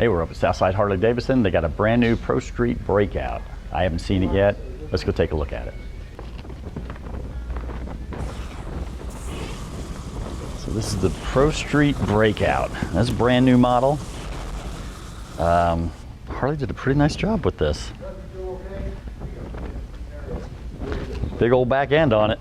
Hey, we're up at Southside Harley Davidson. They got a brand new Pro Street Breakout. I haven't seen it yet. Let's go take a look at it. So this is the Pro Street Breakout. That's a brand new model. Harley did a pretty nice job with this. Big old back end on it.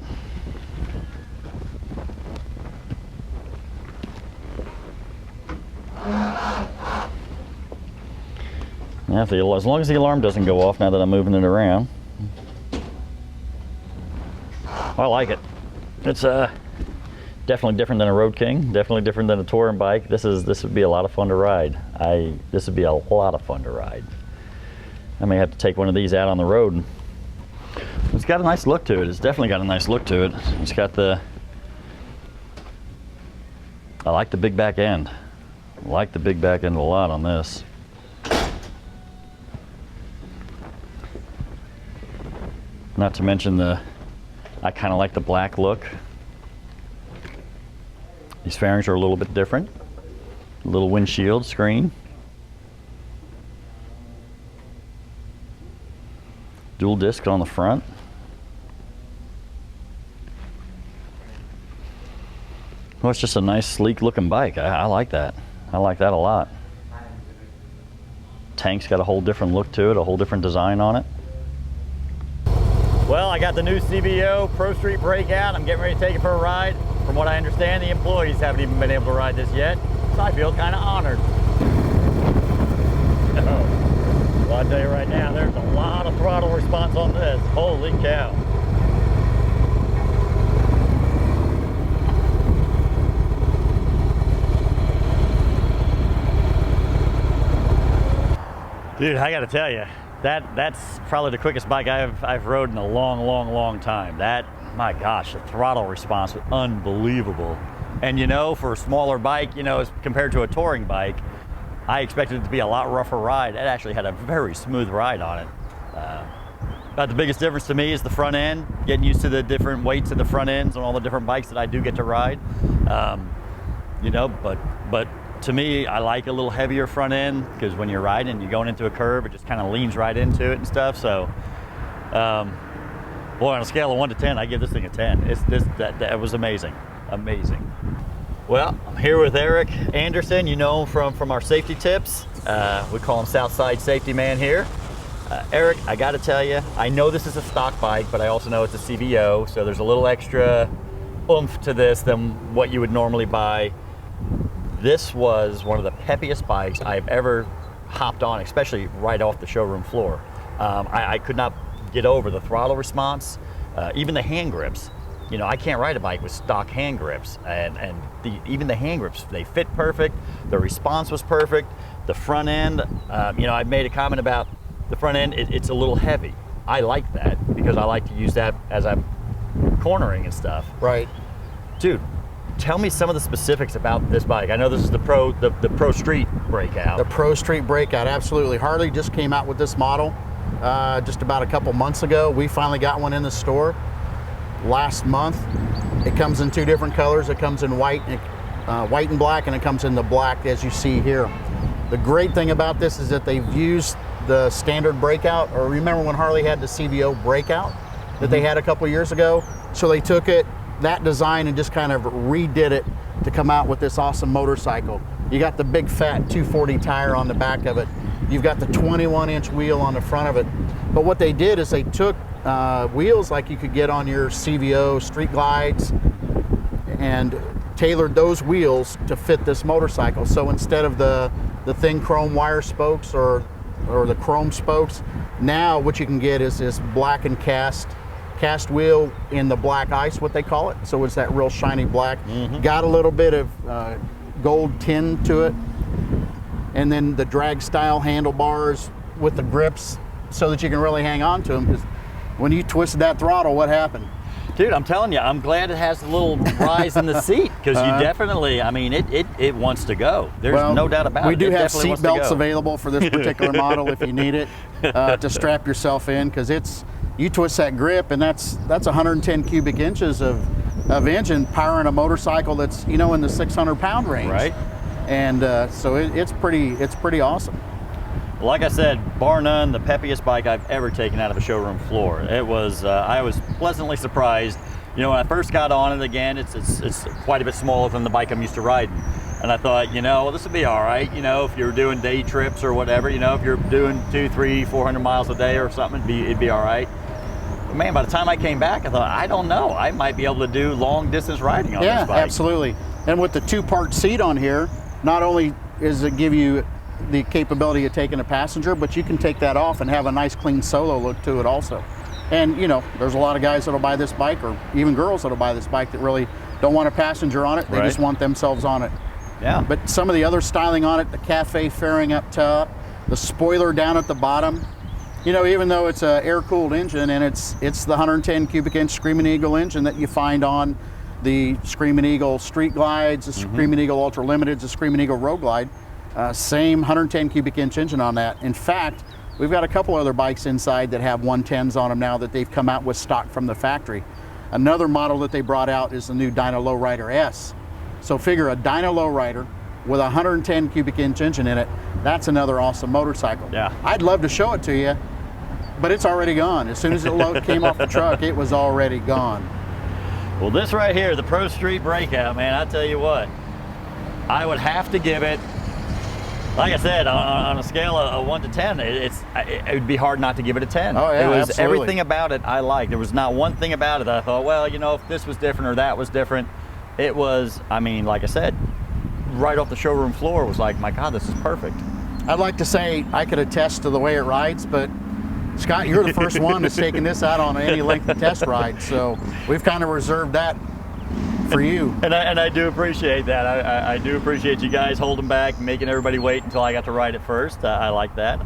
Yeah, as long as the alarm doesn't go off now that I'm moving it around. I like it. It's definitely different than a Road King, definitely different than a touring bike. This would be a lot of fun to ride. This would be a lot of fun to ride. I may have to take one of these out on the road. It's got a nice look to it. It's definitely got a nice look to it. It's got I like the big back end. I like the big back end a lot on this. Not to mention I kind of like the black look. These fairings are a little bit different. A little windshield screen. Dual disc on the front. Well, it's just a nice, sleek looking bike. I like that. I like that a lot. Tank's got a whole different look to it, a whole different design on it. Well, I got the new CVO Pro Street Breakout. I'm getting ready to take it for a ride. From what I understand, the employees haven't even been able to ride this yet, so I feel kind of honored. Well, I'll tell you right now, there's a lot of throttle response on this. Holy cow. Dude, I gotta tell you, that's probably the quickest bike I've rode in a long time. My gosh, the throttle response was unbelievable. And you know, for a smaller bike, you know, as compared to a touring bike, I expected it to be a lot rougher ride. It actually had a very smooth ride on it. About the biggest difference to me is the front end, getting used to the different weights of the front ends on all the different bikes that I do get to ride. You know, but to me, I like a little heavier front end because when you're riding and you're going into a curve, it just kind of leans right into it and stuff. So, boy, on a scale of 1 to 10, I give this thing a 10. That was amazing, amazing. Well, I'm here with Eric Anderson. You know him from our safety tips. We call him Southside Safety Man here. Eric, I got to tell you, I know this is a stock bike, but I also know it's a CVO, so there's a little extra oomph to this than what you would normally buy. This was one of the peppiest bikes I've ever hopped on, especially right off the showroom floor. I could not get over the throttle response, even the hand grips. You know, I can't ride a bike with stock hand grips, and even the hand grips, they fit perfect. The response was perfect. The front end, you know, I made a comment about the front end, it's a little heavy. I like that because I like to use that as I'm cornering and stuff. Right. Dude, tell me some of the specifics about this bike. I know this is the Pro Street Breakout. The Pro Street Breakout, absolutely. Harley just came out with this model just about a couple months ago. We finally got one in the store last month. It comes in 2 different colors. It comes in white and black, and it comes in the black as you see here. The great thing about this is that they've used the standard Breakout, or remember when Harley had the CVO Breakout that they had a couple years ago? So they took that design and just kind of redid it to come out with this awesome motorcycle. You got the big fat 240 tire on the back of it. You've got the 21-inch wheel on the front of it. But what they did is they took wheels like you could get on your CVO Street Glides and tailored those wheels to fit this motorcycle. So instead of the thin chrome wire spokes or the chrome spokes, now what you can get is this black and cast wheel in the black ice, what they call it. So it's that real shiny black. Got a little bit of gold tin to it. And then the drag style handlebars with the grips so that you can really hang on to them. Because when you twisted that throttle, what happened? Dude, I'm telling you, I'm glad it has a little rise in the seat because you definitely, I mean, it wants to go. There's no doubt about it. We do have seat belts available for this particular model if you need it to strap yourself in, because you twist that grip and that's 110 cubic inches of engine powering a motorcycle that's, you know, in the 600-pound range. Right. And so it's pretty awesome. Like I said, bar none, the peppiest bike I've ever taken out of a showroom floor. It was, I was pleasantly surprised. You know, when I first got on it again, it's quite a bit smaller than the bike I'm used to riding. And I thought, you know, well, this would be all right, you know, if you're doing day trips or whatever, you know, if you're doing 200, 300, 400 miles a day or something, it'd be all right. But man, by the time I came back, I thought, I don't know, I might be able to do long distance riding on this bike. Yeah, absolutely. And with the 2-part seat on here, not only does it give you the capability of taking a passenger, but you can take that off and have a nice clean solo look to it also. And you know, there's a lot of guys that'll buy this bike, or even girls that'll buy this bike, that really don't want a passenger on it. They just want themselves on it. Yeah. But some of the other styling on it, the cafe fairing up top, the spoiler down at the bottom, you know, even though it's a air-cooled engine, and it's the 110 cubic inch Screaming Eagle engine that you find on the Screaming Eagle Street Glides, the Screaming Eagle Ultra Limiteds, the Screaming Eagle Road Glide, same 110 cubic inch engine on that. In fact, we've got a couple other bikes inside that have 110s on them now that they've come out with stock from the factory. Another model that they brought out is the new Dyno Lowrider S. So figure a Dyno Lowrider with a 110 cubic inch engine in it. That's another awesome motorcycle. Yeah. I'd love to show it to you, but it's already gone. As soon as it came off the truck, it was already gone. Well, this right here, the Pro Street Breakout, man, I tell you what, I would have to give it, like I said, on a scale of 1 to 10, it would be hard not to give it a 10. Oh yeah, it was absolutely. Everything about it I liked. There was not one thing about it that I thought, well, you know, if this was different or that was different. It was, I mean, like I said, right off the showroom floor was like, my God, this is perfect. I'd like to say I could attest to the way it rides, but Scott, you're the first one that's taken this out on any length of test ride, so we've kind of reserved that for you. And I do appreciate that. I do appreciate you guys holding back, making everybody wait until I got to ride it first. I like that.